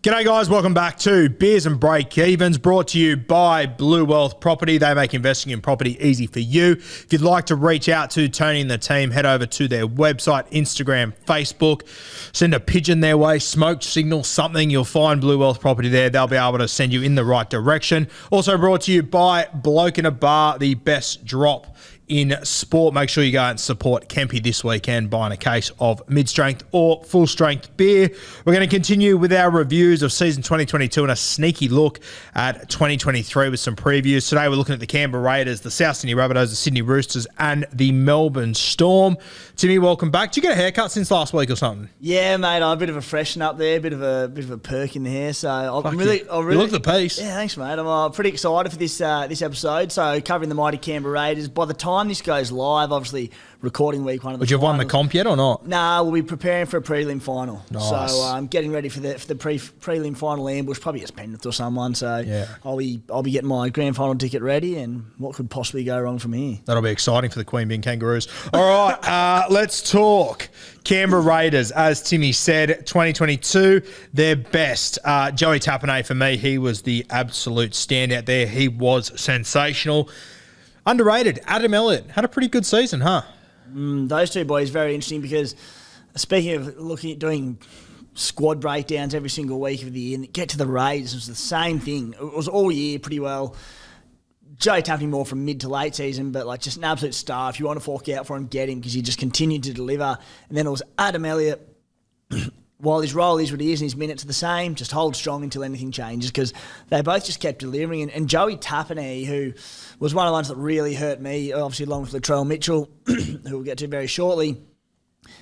G'day guys, welcome back to Beers and Breakevens, brought to you by Blue Wealth Property. They make investing in property easy for you. If you'd like to reach out to Tony and the team, head over to their website, Instagram, Facebook, send a pigeon their way, smoke signal, something, you'll find Blue Wealth Property there. They'll be able to send you in the right direction. Also brought to you by Bloke in a Bar, the best drop in sport. Make sure you go and support Kempy this weekend buying a case of mid-strength or full-strength beer. We're going to continue with our reviews of season 2022 and a sneaky look at 2023 with some previews. Today we're looking at the Canberra Raiders, the South Sydney Rabbitohs, the Sydney Roosters and the Melbourne Storm. Timmy, welcome back. Did you get a haircut since last week or something? Yeah, mate. I'm a bit of a freshen up there, a bit of a perk in the hair. So I'm you look the piece. Yeah, thanks, mate. I'm pretty excited for this episode. So covering the mighty Canberra Raiders. By the time this goes live, obviously recording week one of the. Would you have won the comp yet or not? Nah, we'll be preparing for a prelim final. Nice. So I'm getting ready for the prelim final ambush, probably against Penrith or someone. So yeah. I'll be getting my grand final ticket ready, and what could possibly go wrong from here? That'll be exciting for the Queen Being Kangaroos. All right, let's talk Canberra Raiders. As Timmy said, 2022, their best. Joey Tapine, for me, he was the absolute standout there. He was sensational. Underrated, Adam Elliott had a pretty good season, huh? Those two boys, very interesting because speaking of doing squad breakdowns every single week of the year and get to the Raiders, it was the same thing. It was all year pretty well. Joe Tapine more from mid to late season, but like just an absolute star. If you want to fork out for him, get him because he just continued to deliver. And then it was Adam Elliott. While his role is what he is and his minutes are the same, just hold strong until anything changes because they both just kept delivering. And Joey Tapine, who was one of the ones that really hurt me, obviously along with Latrell Mitchell, who we'll get to very shortly,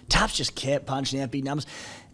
Taps just kept punching out big numbers.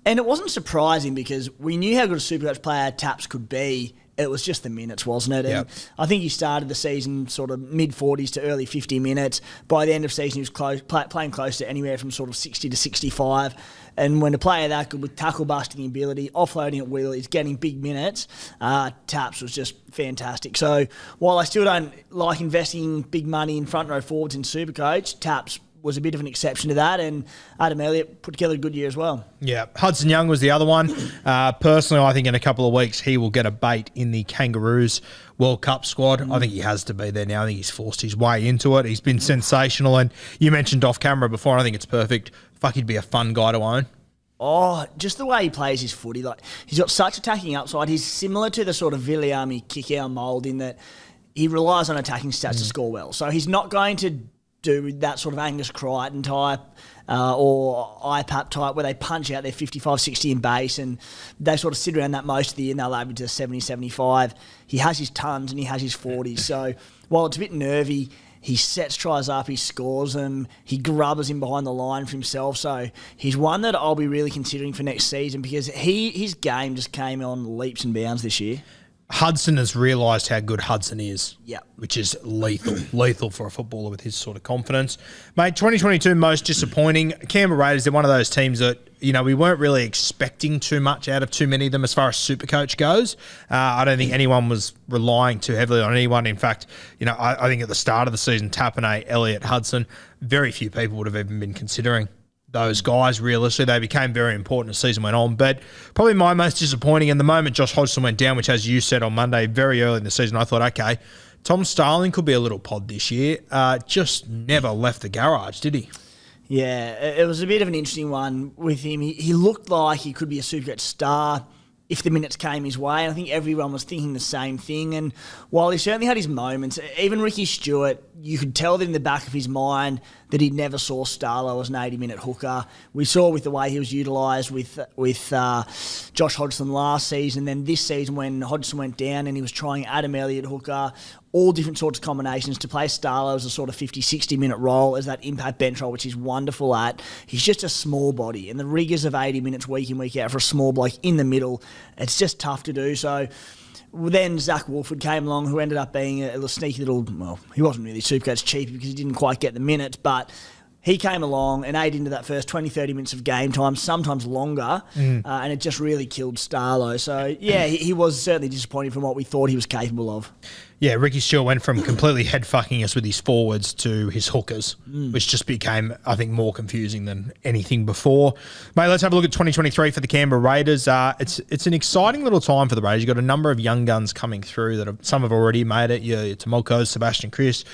And it wasn't surprising because we knew how good a Supercoach player Taps could be. It was just the minutes, wasn't it? Yep. And I think he started the season sort of mid-40s to early 50 minutes. By the end of the season, he was playing close to anywhere from sort of 60 to 65. And when a player that good with tackle busting ability, offloading at will, is getting big minutes, Taps was just fantastic. So while I still don't like investing big money in front row forwards in Supercoach, Taps was a bit of an exception to that, and Adam Elliott put together a good year as well. Yeah, Hudson Young was the other one. Personally, I think in a couple of weeks he will get a bait in the Kangaroos World Cup squad. I think he has to be there now. I think he's forced his way into it. He's been sensational, and you mentioned off camera before, and I think it's perfect. Fuck, he'd be a fun guy to own. Oh, just the way he plays his footy. Like, he's got such attacking upside. He's similar to the sort of Viliami kick-out mould in that he relies on attacking stats to score well. So he's not going to do that sort of Angus Crichton type or IPAP type where they punch out their 55, 60 in base and they sort of sit around that most of the year and they'll average to 70, 75. He has his tons and he has his 40s. So while it's a bit nervy, he sets tries up, he scores them, he grubbers him behind the line for himself. So he's one that I'll be really considering for next season because his game just came on leaps and bounds this year. Hudson has realised how good Hudson is, yeah, which is lethal for a footballer with his sort of confidence. Mate, 2022 most disappointing. Canberra Raiders, they're one of those teams that, you know, we weren't really expecting too much out of too many of them as far as Supercoach goes. I don't think anyone was relying too heavily on anyone. In fact, you know, I think at the start of the season, Tapine, Elliott, Hudson, very few people would have even been considering those guys. Realistically, they became very important as the season went on. But probably my most disappointing, in the moment Josh Hodgson went down, which as you said on Monday, very early in the season, I thought, okay, Tom Starling could be a little pod this year. Just never left the garage, did he? Yeah, it was a bit of an interesting one with him. He looked like he could be a Supercoach star if the minutes came his way. And I think everyone was thinking the same thing. And while he certainly had his moments, even Ricky Stewart, you could tell that in the back of his mind that he never saw Starlo as an 80-minute hooker. We saw with the way he was utilised with Josh Hodgson last season, then this season when Hodgson went down and he was trying Adam Elliott hooker, all different sorts of combinations to play Starlo as a sort of 50, 60-minute role as that impact bench role, which he's wonderful at. He's just a small body, and the rigours of 80 minutes week in, week out for a small bloke in the middle, it's just tough to do. So then Zach Wolford came along, who ended up being a little sneaky little, well, he wasn't really Supercoach cheap because he didn't quite get the minutes, but he came along and ate into that first 20, 30 minutes of game time, sometimes longer, and it just really killed Starlo. So, yeah, he was certainly disappointing from what we thought he was capable of. Yeah, Ricky Stewart went from completely head fucking us with his forwards to his hookers, which just became, I think, more confusing than anything before. Mate, let's have a look at 2023 for the Canberra Raiders. It's an exciting little time for the Raiders. You've got a number of young guns coming through some have already made it. Tomoko, Sebastian Chris,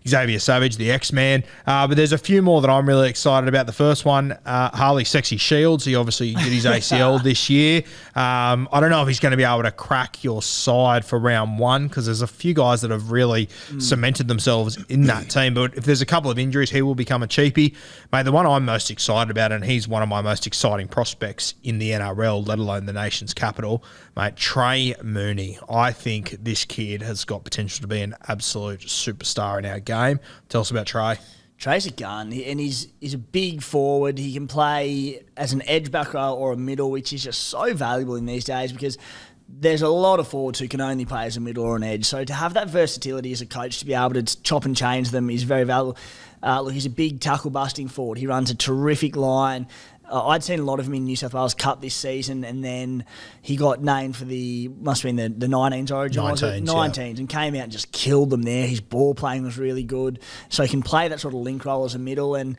Xavier Savage, the X-Man. But there's a few more that I'm really excited about. The first one, Harley Sexy Shields. He obviously did his ACL this year. I don't know if he's going to be able to crack your side for round one because there's a few guys that have really cemented themselves in that team. But if there's a couple of injuries, he will become a cheapie. Mate, the one I'm most excited about, and he's one of my most exciting prospects in the NRL, let alone the nation's capital, mate, Trey Mooney. I think this kid has got potential to be an absolute superstar in our game. Tell us about Trey. Trey's a gun, and he's a big forward. He can play as an edge back row or a middle, which is just so valuable in these days because there's a lot of forwards who can only play as a middle or an edge. So to have that versatility as a coach to be able to chop and change them is very valuable. Look, he's a big tackle-busting forward. He runs a terrific line. I'd seen a lot of him in New South Wales Cup this season, and then he got named for must have been the 19s origin, 19s, and came out and just killed them there. His ball playing was really good. So he can play that sort of link role as a middle, and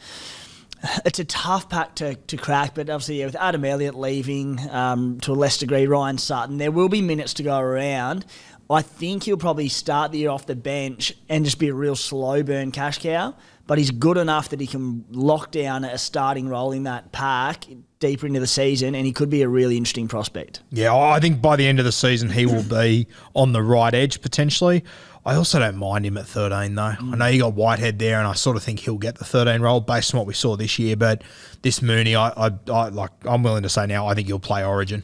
it's a tough pack to crack, but obviously with Adam Elliott leaving, to a less degree Ryan Sutton, there will be minutes to go around. I think he'll probably start the year off the bench and just be a real slow burn cash cow, but he's good enough that he can lock down a starting role in that pack deeper into the season, and he could be a really interesting prospect. Yeah, I think by the end of the season he will be on the right edge potentially. I also don't mind him at 13 though. I know you got Whitehead there, and I sort of think he'll get the 13 role based on what we saw this year. But this Mooney, I'm willing to say now, I think he'll play Origin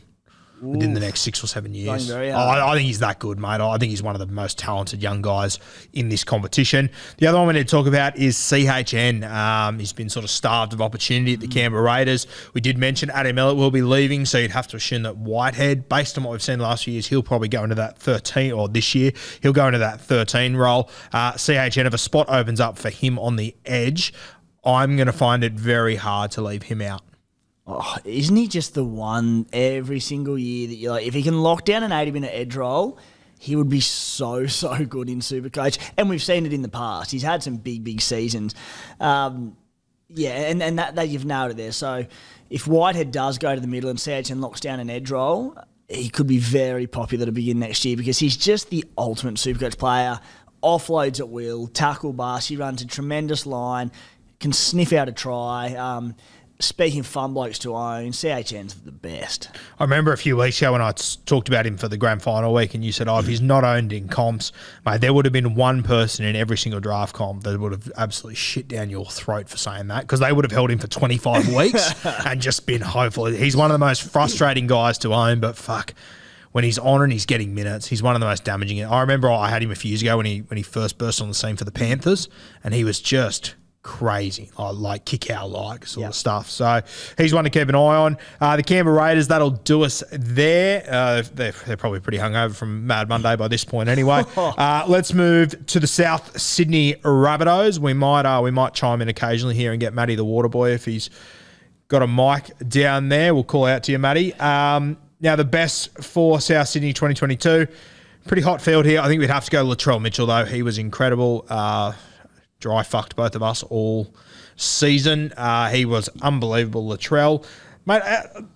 within the next 6 or 7 years. I think he's that good, mate. I think he's one of the most talented young guys in this competition. The other one we need to talk about is CHN. He's been sort of starved of opportunity at the Canberra Raiders. We did mention Adam Elliott will be leaving, so you'd have to assume that Whitehead, based on what we've seen the last few years, he'll probably go into that 13, or this year, he'll go into that 13 role. CHN, if a spot opens up for him on the edge, I'm going to find it very hard to leave him out. Oh, isn't he just the one every single year that you're like, if he can lock down an 80-minute edge roll, he would be so good in Supercoach. And we've seen it in the past. He's had some big seasons. And that you've nailed it there. So if Whitehead does go to the middle and CHN locks down an edge roll, he could be very popular to begin next year because he's just the ultimate Supercoach player. Offloads at will, tackle bust, he runs a tremendous line, can sniff out a try. Speaking of fun blokes to own, CHN's the best. I remember a few weeks ago when I talked about him for the grand final week, and you said, if he's not owned in comps, mate, there would have been one person in every single draft comp that would have absolutely shit down your throat for saying that, because they would have held him for 25 weeks and just been hopeful. He's one of the most frustrating guys to own, but fuck, when he's on and he's getting minutes, he's one of the most damaging. I remember I had him a few years ago when he first burst on the scene for the Panthers, and he was just crazy, like kick-out-like sort of stuff. So he's one to keep an eye on. The Canberra Raiders, that'll do us there. They're probably pretty hungover from Mad Monday by this point anyway. Let's move to the South Sydney Rabbitohs. We might chime in occasionally here and get Matty the Waterboy if he's got a mic down there. We'll call out to you, Matty. Now the best for South Sydney 2022. Pretty hot field here. I think we'd have to go Latrell Mitchell though. He was incredible. Dry fucked both of us all season. He was unbelievable, Latrell. Mate,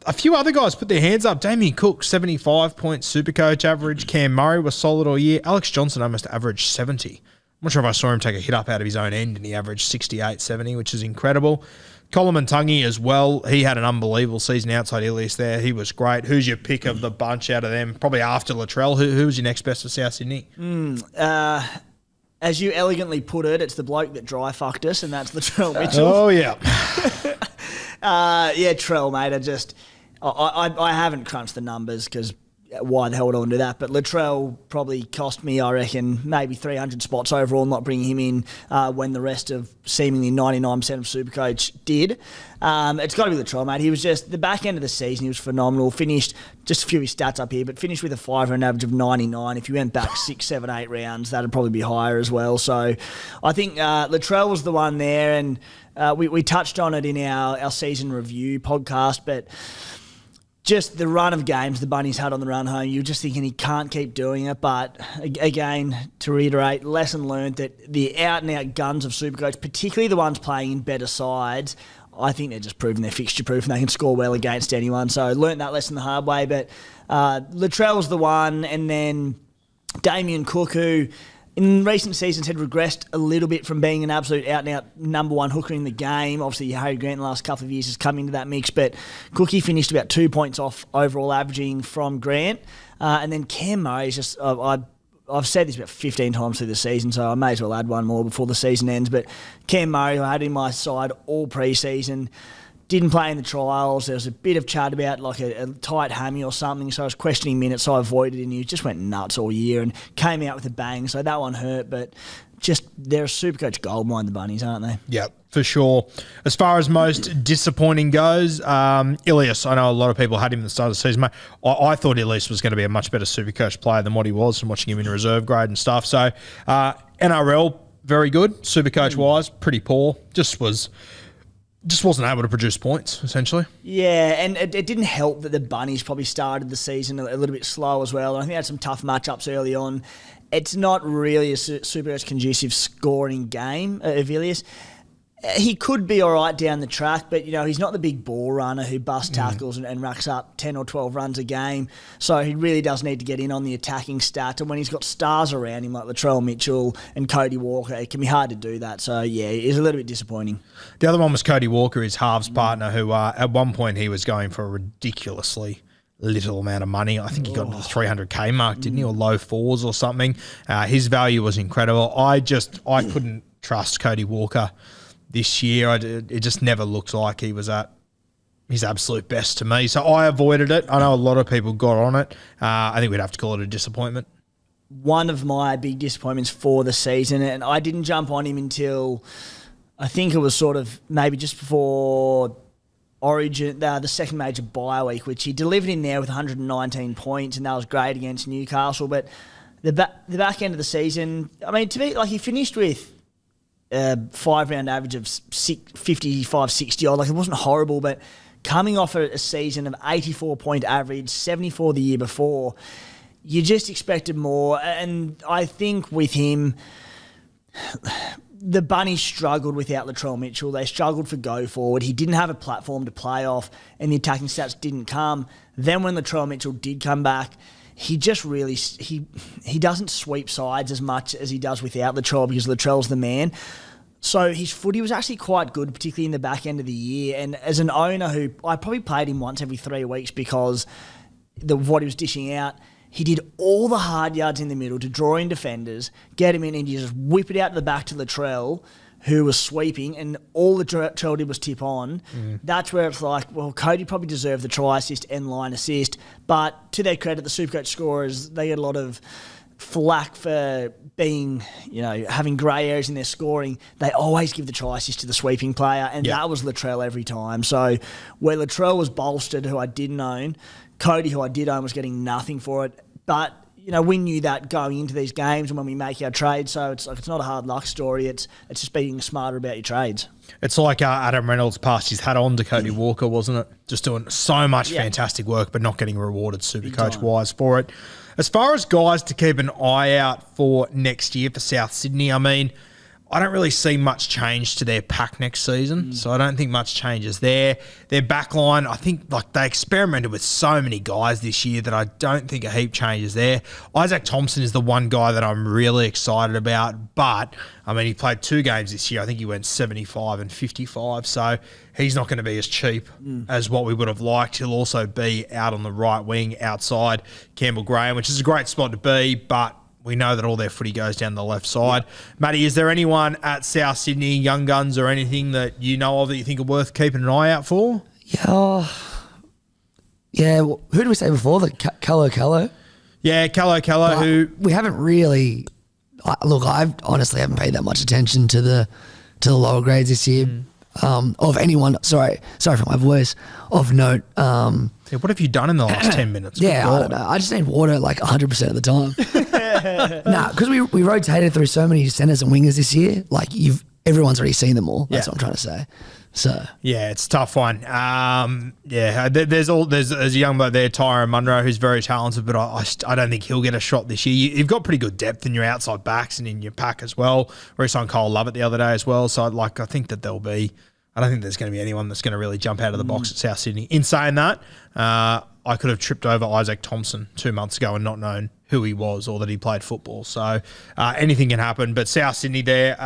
a few other guys put their hands up. Damien Cook, 75-point Supercoach average. Cam Murray was solid all year. Alex Johnson almost averaged 70. I'm not sure if I saw him take a hit up out of his own end, and he averaged 68, 70, which is incredible. Coleman Tungy as well. He had an unbelievable season outside Ilias there. He was great. Who's your pick of the bunch out of them? Probably after Latrell. Who was your next best for South Sydney? As you elegantly put it, it's the bloke that dry fucked us, and that's Latrell Mitchell. Oh, yeah. Trell, mate. I haven't crunched the numbers because why the hell would I want to do that? But Latrell probably cost me, I reckon, maybe 300 spots overall, not bringing him in when the rest of seemingly 99% of Supercoach did. It's got to be Latrell, mate. He was just, the back end of the season, he was phenomenal. Finished, just a few of his stats up here, but finished with a 5 and an average of 99. If you went back 6, 7, 8 rounds, that'd probably be higher as well. So I think Latrell was the one there, and we touched on it in our season review podcast, but just the run of games the Bunnies had on the run home, you're just thinking he can't keep doing it. But again, to reiterate, lesson learned that the out-and-out guns of Supercoach, particularly the ones playing in better sides, I think they're just proving they're fixture-proof and they can score well against anyone. So learned that lesson the hard way. But Latrell's the one, and then Damien Cook, who in recent seasons had regressed a little bit from being an absolute out-and-out number one hooker in the game. Obviously, Harry Grant in the last couple of years has come into that mix, but Cookie finished about 2 points off overall averaging from Grant. And then Cam Murray's just... I've said this about 15 times through the season, so I may as well add one more before the season ends. But Cam Murray, who I had in my side all pre-season, didn't play in the trials. There was a bit of chat about like a tight hammy or something, so I was questioning minutes, so I avoided it, and he just went nuts all year and came out with a bang, so that one hurt. But just they're a Supercoach goldmine, the Bunnies, aren't they? Yep, for sure. As far as most disappointing goes, Ilias, I know a lot of people had him at the start of the season, mate. I thought Ilias was going to be a much better Supercoach player than what he was from watching him in reserve grade and stuff. So NRL, very good. Supercoach-wise, pretty poor. Just wasn't able to produce points, essentially. Yeah, and it didn't help that the Bunnies probably started the season a little bit slow as well. I think they had some tough matchups early on. It's not really a super conducive scoring game of Ilias. He could be all right down the track, but, he's not the big ball runner who busts tackles and racks up 10 or 12 runs a game. So he really does need to get in on the attacking stat. And when he's got stars around him like Latrell Mitchell and Cody Walker, it can be hard to do that. So, yeah, it's a little bit disappointing. The other one was Cody Walker, his halves partner, who at one point he was going for a ridiculously little amount of money. I think he got into the 300K mark, didn't he, or low fours or something. His value was incredible. I couldn't trust Cody Walker this year. It just never looked like he was at his absolute best to me. So I avoided it. I know a lot of people got on it. I think we'd have to call it a disappointment. One of my big disappointments for the season, and I didn't jump on him until I think it was sort of maybe just before Origin, the second major bye week, which he delivered in there with 119 points, and that was great against Newcastle. But the back end of the season, I mean, to me, like he finished with 5-round average of 55, 60 odd. Like it wasn't horrible, but coming off a season of 84-point average, 74 the year before, you just expected more. And I think with him, the Bunnies struggled without Latrell Mitchell. They struggled for go forward. He didn't have a platform to play off, and the attacking stats didn't come. Then when Latrell Mitchell did come back, he just really he doesn't sweep sides as much as he does without Latrell, because Latrell's the man. So his footy was actually quite good, particularly in the back end of the year. And as an owner who I probably played him once every 3 weeks because of what he was dishing out, he did all the hard yards in the middle to draw in defenders, get him in, and you just whip it out to the back to Latrell, who was sweeping, and all Latrell did was tip on. That's where it's like, well, Cody probably deserved the try assist and line assist. But to their credit, the Supercoach scorers, they get a lot of flack for being, having grey areas in their scoring. They always give the try assist to the sweeping player, and that was Latrell every time. So where Latrell was bolstered, who I didn't own, Cody, who I did own, was getting nothing for it. But, we knew that going into these games and when we make our trades. So it's not a hard luck story. It's just being smarter about your trades. It's like Adam Reynolds passed his hat on to Cody Walker, wasn't it? Just doing so much fantastic work, but not getting rewarded Supercoach-wise for it. As far as guys to keep an eye out for next year for South Sydney, I mean, I don't really see much change to their pack next season, so I don't think much changes there. Their back line, I think they experimented with so many guys this year that I don't think a heap changes there. Isaac Thompson is the one guy that I'm really excited about, but, I mean, he played 2 games this year. I think he went 75 and 55, so he's not going to be as cheap as what we would have liked. He'll also be out on the right wing outside Campbell Graham, which is a great spot to be, but we know that all their footy goes down the left side. Matty, is there anyone at South Sydney, Young Guns or anything that you know of that you think are worth keeping an eye out for? Yeah. Well, who did we say before? The Callo? Yeah, Callo, who... We haven't really... I honestly haven't paid that much attention to the lower grades this year. Of anyone... Sorry for my voice. Of note... what have you done in the last 10 minutes? I don't know. I just need water 100% of the time. Because we rotated through so many centres and wingers this year. Everyone's already seen them all. That's what I'm trying to say. So yeah, it's a tough one. There's a young bloke there, Tyrone Munro, who's very talented, but I don't think he'll get a shot this year. You've got pretty good depth in your outside backs and in your pack as well. We signed Cole Lovett the other day as well. So I think that I don't think there's going to be anyone that's going to really jump out of the box at South Sydney. In saying that, I could have tripped over Isaac Thompson 2 months ago and not known who he was or that he played football. So anything can happen. But South Sydney there,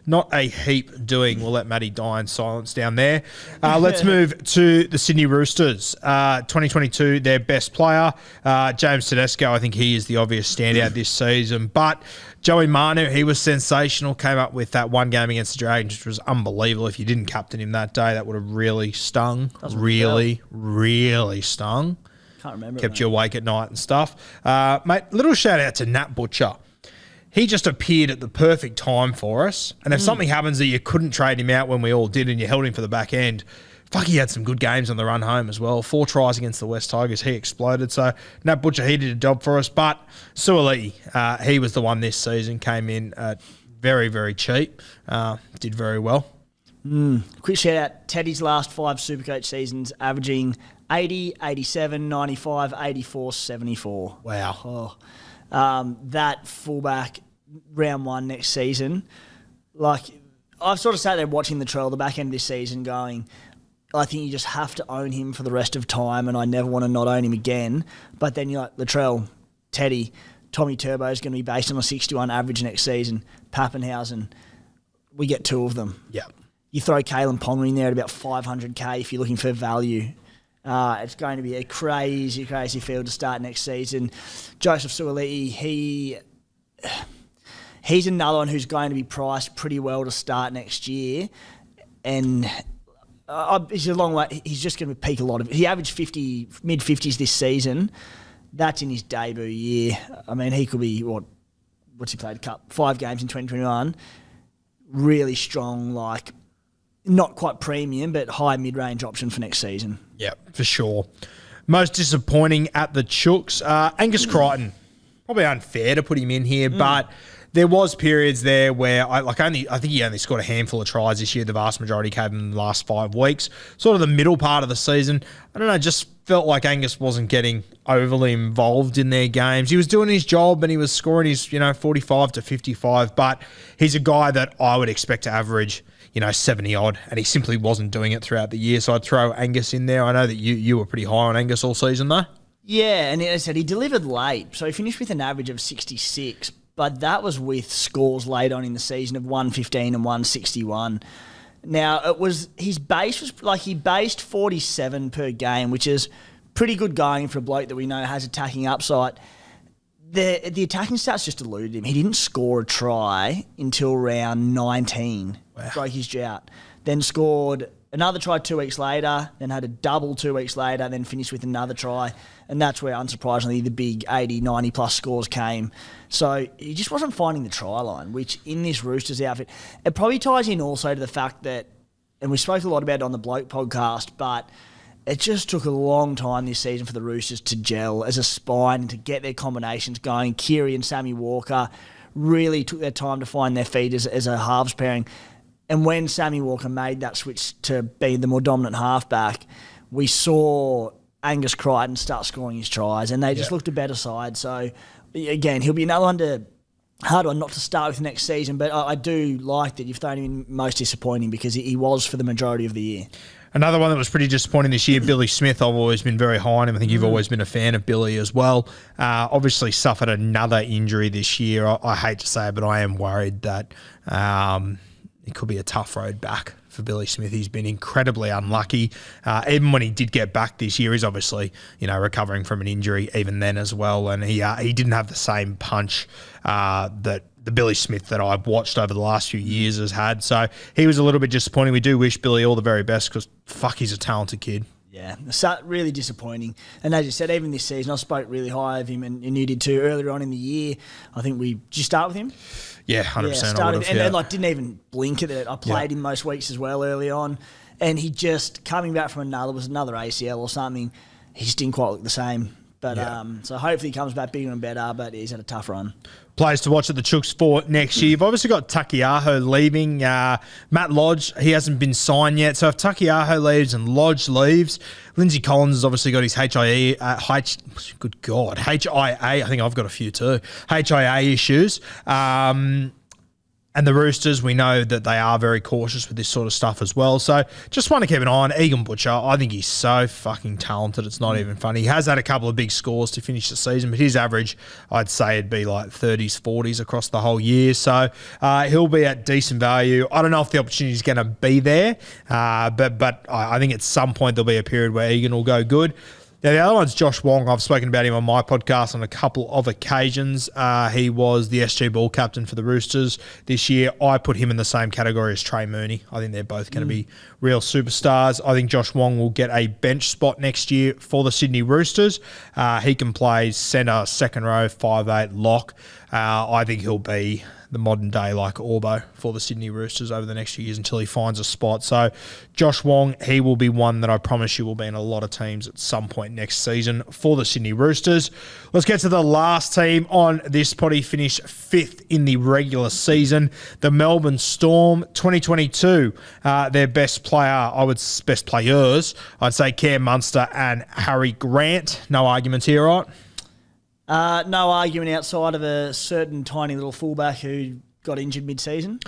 not a heap doing. We'll let Matty die in silence down there. Let's move to the Sydney Roosters. 2022, their best player, James Tedesco. I think he is the obvious standout this season. But Joey Manu, he was sensational, came up with that one game against the Dragons, which was unbelievable. If you didn't captain him that day, that would have really stung. Really stung. Can't remember. Kept you awake at night and stuff. Mate, little shout out to Nat Butcher. He just appeared at the perfect time for us. And if something happens that you couldn't trade him out when we all did and you held him for the back end, he had some good games on the run home as well. 4 tries against the West Tigers. He exploded. So Nat Butcher, he did a job for us. But Suaalii, he was the one this season. Came in at very, very cheap. Did very well. Quick shout out, Teddy's last 5 Supercoach seasons averaging 80, 87, 95, 84, 74. Wow. That fullback round 1 next season, I've sort of sat there watching the trail the back end of this season going, I think you just have to own him for the rest of time and I never want to not own him again. But then you're like, Latrell, Teddy, Tommy Turbo is going to be based on a 61 average next season. Pappenhausen, we get 2 of them. Yeah. You throw Kalen Ponga in there at about 500k if you're looking for value. It's going to be a crazy, crazy field to start next season. Joseph Suaalii, he's another one who's going to be priced pretty well to start next year. And he's a long way. He's just going to peak a lot of it. He averaged mid-50s this season. That's in his debut year. I mean, he could be, what's he played? 5 games in 2021. Really strong, not quite premium, but high mid-range option for next season. Yeah, for sure. Most disappointing at the Chooks, Angus Crichton. Probably unfair to put him in here, but there was periods there where I think he only scored a handful of tries this year. The vast majority came in the last 5 weeks. Sort of the middle part of the season, I don't know, just felt like Angus wasn't getting overly involved in their games. He was doing his job and he was scoring his 45 to 55, but he's a guy that I would expect to average 70-odd, and he simply wasn't doing it throughout the year. So I'd throw Angus in there. I know that you were pretty high on Angus all season, though. Yeah, and as I said, he delivered late. So he finished with an average of 66, but that was with scores late on in the season of 115 and 161. Now, his base was he based 47 per game, which is pretty good going for a bloke that we know has attacking upside. The attacking stats just eluded him. He didn't score a try until round 19. Wow. Broke his drought. Then scored another try 2 weeks later, then had a double 2 weeks later, then finished with another try. And that's where, unsurprisingly, the big 80, 90-plus scores came. So he just wasn't finding the try line, which in this Roosters outfit, it probably ties in also to the fact that, and we spoke a lot about it on the Bloke podcast, but it just took a long time this season for the Roosters to gel as a spine and to get their combinations going. Keary and Sammy Walker really took their time to find their feet as a halves pairing. And when Sammy Walker made that switch to be the more dominant halfback, we saw Angus Crichton start scoring his tries, and they just looked a better side. So, again, he'll be another one hard one not to start with next season, but I do like that you've thrown him in most disappointing because he was for the majority of the year. Another one that was pretty disappointing this year, Billy Smith. I've always been very high on him. I think you've always been a fan of Billy as well. Obviously suffered another injury this year. I hate to say it, but I am worried that it could be a tough road back for Billy Smith. He's been incredibly unlucky. Even when he did get back this year, he's obviously recovering from an injury even then as well. And he didn't have the same punch that the Billy Smith that I've watched over the last few years has had. So he was a little bit disappointing. We do wish Billy all the very best because, he's a talented kid. Yeah, really disappointing. And as you said, even this season, I spoke really high of him, and you did too earlier on in the year. I think did you start with him? Yeah, 100%. Started, and didn't even blink at it. I played him most weeks as well early on, and he just coming back from another ACL or something. He just didn't quite look the same. But so hopefully he comes back bigger and better, but he's had a tough run. Players to watch at the Chooks for next year. You've obviously got Takiaho leaving. Matt Lodge, he hasn't been signed yet. So if Takiaho leaves and Lodge leaves, Lindsay Collins has obviously got his HIA, I think I've got a few too, HIA issues. And the Roosters, we know that they are very cautious with this sort of stuff as well. So just want to keep an eye on Egan Butcher. I think he's so fucking talented. It's not even funny. He has had a couple of big scores to finish the season, but his average, I'd say, it'd be like 30s, 40s across the whole year. So he'll be at decent value. I don't know if the opportunity is going to be there, but I think at some point there'll be a period where Egan will go good. Now, the other one's Josh Wong. I've spoken about him on my podcast on a couple of occasions. He was the SG Ball captain for the Roosters this year. I put him in the same category as Trey Mooney. I think they're both going to be real superstars. I think Josh Wong will get a bench spot next year for the Sydney Roosters. He can play centre, second row, 5'8", lock. I think he'll be the modern day like Orbo for the Sydney Roosters over the next few years until he finds a spot. So Josh Wong, he will be one that I promise you will be in a lot of teams at some point next season for the Sydney Roosters. Let's get to the last team on this potty, finish 5th in the regular season. The Melbourne Storm, 2022. Their best players, I'd say Cam Munster and Harry Grant. No arguments here, right? No argument outside of a certain tiny little fullback who got injured mid-season.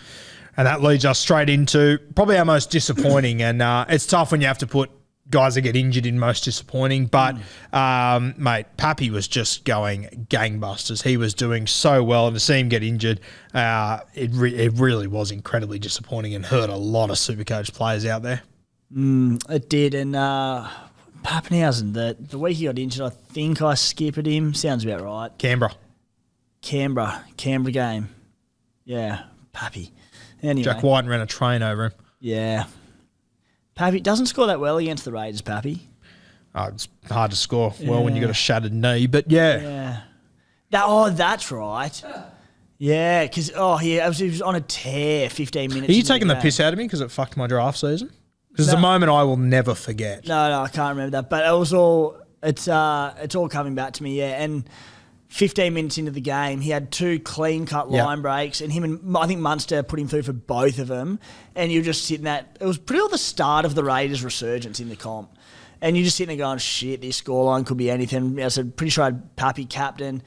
And that leads us straight into probably our most disappointing. And it's tough when you have to put guys that get injured in most disappointing. But, mate, Pappy was just going gangbusters. He was doing so well. And to see him get injured, it really was incredibly disappointing and hurt a lot of Supercoach players out there. It did. And Pappenhausen, the week he got injured, I think I skipped him. Sounds about right. Canberra game. Yeah, Pappy. Anyway. Jack White ran a train over him. Yeah. Pappy doesn't score that well against the Raiders, Pappy. It's hard to score well when you got a shattered knee, but yeah. That's right. Yeah, because he was on a tear 15 minutes. Are you taking the piss out of me because it fucked my draft season? Because it's a moment I will never forget. No, I can't remember that. But it was it's all coming back to me, yeah. And 15 minutes into the game, he had 2 clean-cut line breaks, and I think Munster put him through for both of them. And you're just sitting there. It was pretty well the start of the Raiders' resurgence in the comp. And you're just sitting there going, shit, this scoreline could be anything. I said, pretty sure I had Pappy captain.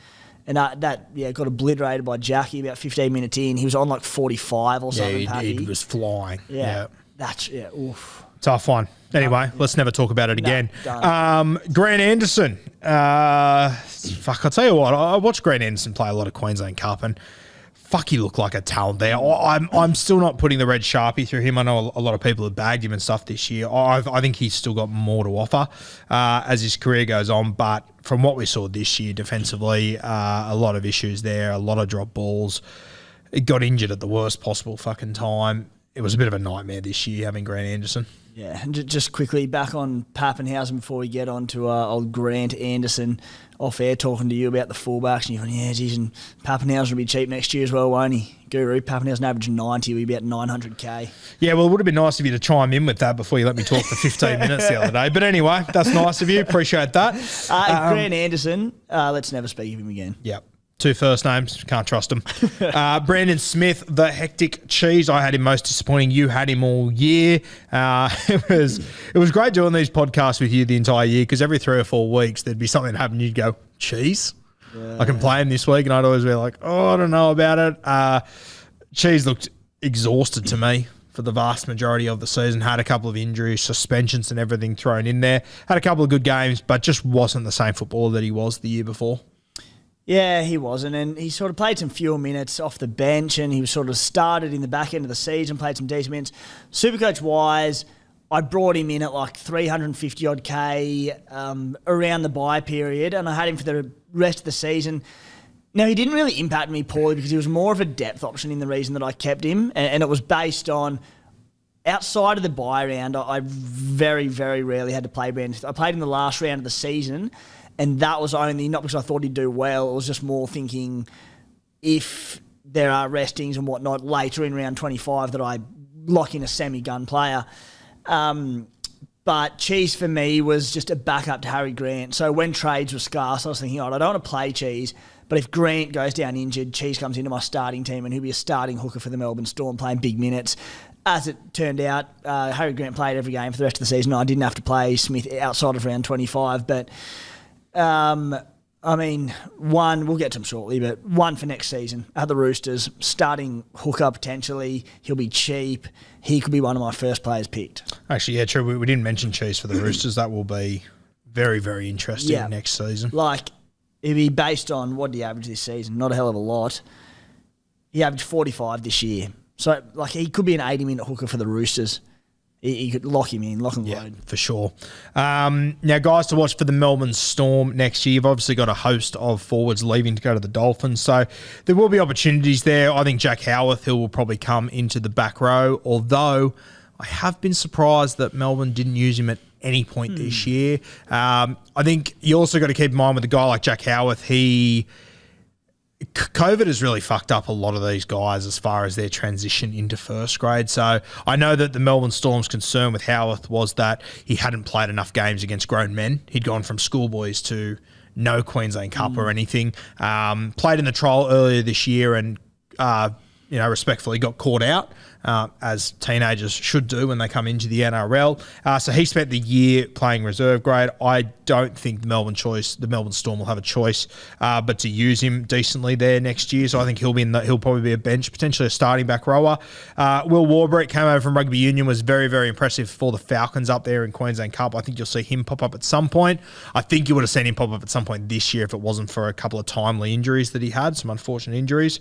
And that got obliterated by Jackie about 15 minutes in. He was on like 45 or something, Pappy. He was flying. Yeah. Oof. Tough one. Anyway, let's never talk about it again. Grant Anderson. I'll tell you what, I watched Grant Anderson play a lot of Queensland Cup and he looked like a talent there. I'm still not putting the red Sharpie through him. I know a lot of people have bagged him and stuff this year. I think he's still got more to offer as his career goes on. But from what we saw this year defensively, a lot of issues there, a lot of drop balls. It got injured at the worst possible fucking time. It was a bit of a nightmare this year having Grant Anderson. Yeah, and just quickly back on Pappenhausen before we get on to old Grant Anderson off air talking to you about the fullbacks, and you're going, geez, and Pappenhausen will be cheap next year as well, won't he? Guru, Pappenhausen average 90, will be about 900k. Yeah, well, it would have been nice of you to chime in with that before you let me talk for 15 minutes the other day. But anyway, that's nice of you. Appreciate that. Grant Anderson, let's never speak of him again. Yep. 2 first names, can't trust him. Brandon Smith, the hectic cheese. I had him most disappointing. You had him all year. It was great doing these podcasts with you the entire year because every 3 or 4 weeks there'd be something happen. You'd go, cheese? Yeah. I can play him this week, and I'd always be like, I don't know about it. Cheese looked exhausted to me for the vast majority of the season. Had a couple of injuries, suspensions and everything thrown in there. Had a couple of good games, but just wasn't the same footballer that he was the year before. Yeah, he wasn't, and he sort of played some fewer minutes off the bench, and he was sort of started in the back end of the season, played some decent minutes. Supercoach-wise, I brought him in at like 350-odd K around the bye period, and I had him for the rest of the season. Now, he didn't really impact me poorly because he was more of a depth option in the reason that I kept him, and it was based on outside of the bye round, I very, very rarely had to play Brandon. I played in the last round of the season, and that was only not because I thought he'd do well. It was just more thinking if there are restings and whatnot later in round 25 that I lock in a semi-gun player. But Cheese for me was just a backup to Harry Grant. So when trades were scarce, I was thinking, I don't want to play Cheese, but if Grant goes down injured, Cheese comes into my starting team and he'll be a starting hooker for the Melbourne Storm playing big minutes. As it turned out, Harry Grant played every game for the rest of the season. I didn't have to play Smith outside of round 25, but we'll get to him shortly, but one for next season at the Roosters, starting hooker potentially. He'll be cheap. He could be one of my first players picked. Actually, yeah, true. We didn't mention Cheese for the Roosters. That will be very, very interesting next season. It'd be based on what did he average this season? Not a hell of a lot. He averaged 45 this year. So, he could be an 80-minute hooker for the Roosters. You could lock him in, lock and load. For sure. Now, guys, to watch for the Melbourne Storm next year, you've obviously got a host of forwards leaving to go to the Dolphins, so there will be opportunities there. I think Jack Howarth, who will probably come into the back row, although I have been surprised that Melbourne didn't use him at any point this year. I think you also got to keep in mind with a guy like Jack Howarth, COVID has really fucked up a lot of these guys as far as their transition into first grade. So I know that the Melbourne Storm's concern with Howarth was that he hadn't played enough games against grown men. He'd gone from schoolboys to no Queensland Cup or anything. Played in the trial earlier this year and, respectfully got caught out, as teenagers should do when they come into the NRL. So he spent the year playing reserve grade. I don't think the Melbourne Storm will have a choice but to use him decently there next year. So I think he'll probably be a bench, potentially a starting back rower. Will Warbrick came over from rugby union, was very, very impressive for the Falcons up there in Queensland Cup. I think you'll see him pop up at some point. I think you would have seen him pop up at some point this year if it wasn't for a couple of timely injuries that he had, some unfortunate injuries.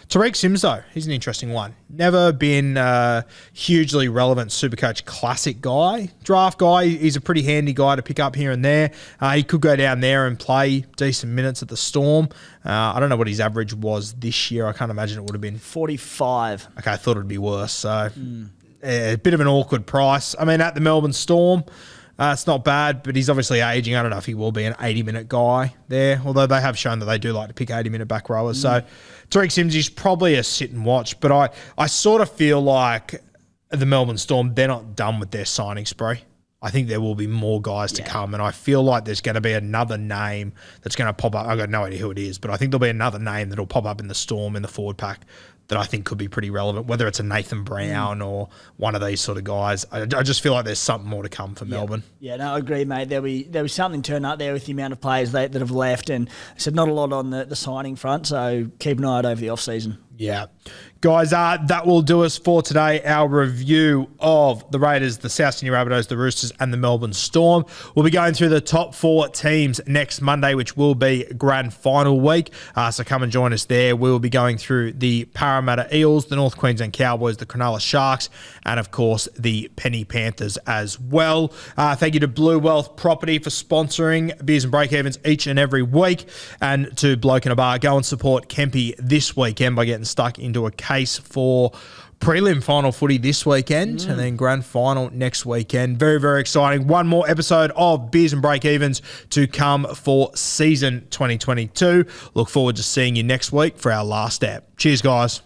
Tariq Sims, though, he's an interesting one. Never been a hugely relevant Supercoach Classic guy. Draft guy, he's a pretty handy guy to pick up here and there. He could go down there and play decent minutes at the Storm. I don't know what his average was this year. I can't imagine it would have been 45. Okay, I thought it would be worse. So a bit of an awkward price. I mean, at the Melbourne Storm, it's not bad, but he's obviously aging. I don't know if he will be an 80-minute guy there, although they have shown that they do like to pick 80-minute back rowers. So Tariq Sims is probably a sit and watch, but I sort of feel like the Melbourne Storm, they're not done with their signing spree. I think there will be more guys to come, and I feel like there's going to be another name that's going to pop up. I've got no idea who it is, but I think there'll be another name that'll pop up in the Storm in the forward pack that I think could be pretty relevant, whether it's a Nathan Brown or one of these sort of guys. I just feel like there's something more to come for Melbourne. Yeah, no, I agree, mate. There'll be something turn up there with the amount of players that have left, and I said not a lot on the signing front, so keep an eye out over the off-season. Yeah. Guys, that will do us for today. Our review of the Raiders, the South Sydney Rabbitohs, the Roosters and the Melbourne Storm. We'll be going through the top 4 teams next Monday, which will be grand final week. So come and join us there. We'll be going through the Parramatta Eels, the North Queensland Cowboys, the Cronulla Sharks, and of course the Penny Panthers as well. Thank you to Blue Wealth Property for sponsoring Beers and Breakevens each and every week. And to Bloke in a Bar, go and support Kempy this weekend by getting stuck into a case for prelim final footy this weekend and then grand final next weekend. Very, very exciting. One more episode of Beers and Breakevens to come for season 2022. Look forward to seeing you next week for our last step. Cheers, guys.